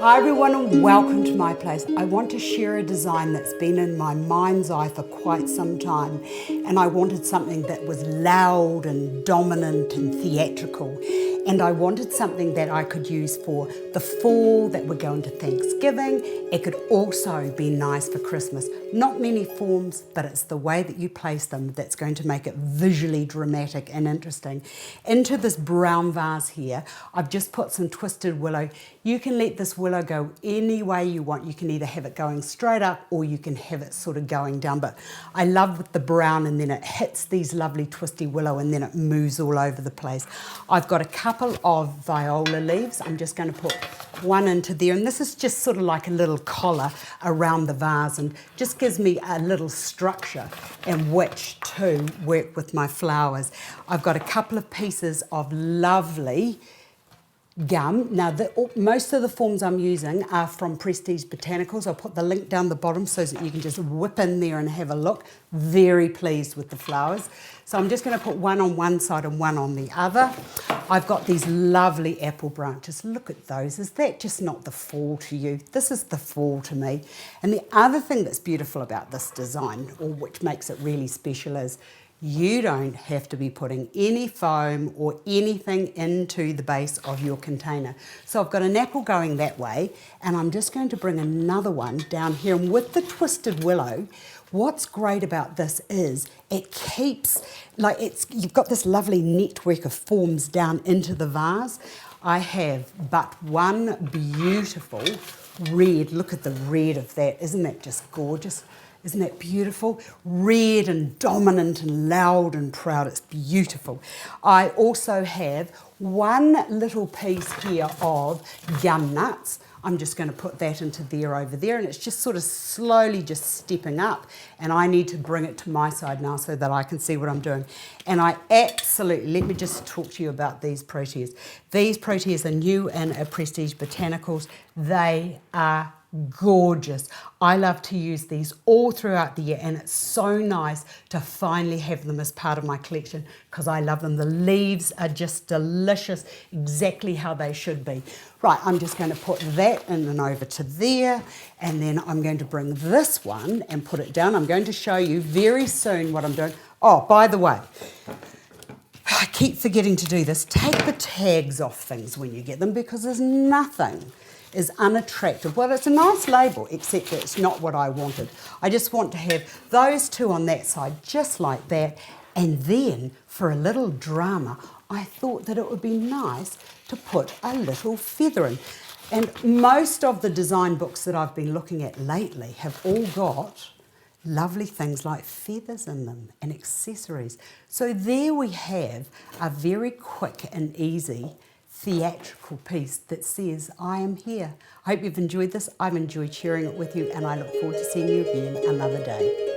Hi everyone and welcome to my place. I want to share a design that's been in my mind's eye for quite some time, and I wanted something that was loud and dominant and theatrical, and I wanted something that I could use for the fall that we're going to Thanksgiving. It could also be nice for Christmas. Not many forms, but it's the way that you place them that's going to make it visually dramatic and interesting. Into this brown vase here, I've just put some twisted willow. You can let this willow go any way you want. You can either have it going straight up or you can have it sort of going down. But I love with the brown, and then it hits these lovely twisty willow and then it moves all over the place. I've got a couple of viola leaves. I'm just going to put one into there, and this is just sort of like a little collar around the vase and just gives me a little structure in which to work with my flowers. I've got a couple of pieces of lovely gum. Now, most of the forms I'm using are from Prestige Botanicals. I'll put the link down the bottom so that you can just whip in there and have a look. Very pleased with the flowers. So I'm just going to put one on one side and one on the other. I've got these lovely apple branches. Look at those. Is that just not the fall to you? This is the fall to me. And the other thing that's beautiful about this design, or which makes it really special, is you don't have to be putting any foam or anything into the base of your container. So I've got an apple going that way, and I'm just going to bring another one down here. And with the twisted willow, what's great about this is it keeps, you've got this lovely network of forms down into the vase. I have but one beautiful red. Look at the red of that. Isn't that just gorgeous? Isn't that beautiful? Red and dominant and loud and proud. It's beautiful. I also have one little piece here of gum nuts. I'm just going to put that into there over there, and it's just sort of slowly just stepping up, and I need to bring it to my side now so that I can see what I'm doing. And I absolutely, let me just talk to you about these proteas. These proteas are new in Prestige Botanicals. They are gorgeous. I love to use these all throughout the year, and it's so nice to finally have them as part of my collection because I love them. The leaves are just delicious, exactly how they should be. Right, I'm just going to put that in and over to there, and then I'm going to bring this one and put it down. I'm going to show you very soon what I'm doing. Oh, by the way, I keep forgetting to do this. Take the tags off things when you get them, because there's nothing is unattractive. Well, it's a nice label, except that it's not what I wanted. I just want to have those two on that side, just like that. And then, for a little drama, I thought that it would be nice to put a little feather in. And most of the design books that I've been looking at lately have all got lovely things like feathers in them and accessories. So there we have a very quick and easy theatrical piece that says, I am here. I hope you've enjoyed this. I've enjoyed sharing it with you, and I look forward to seeing you again another day.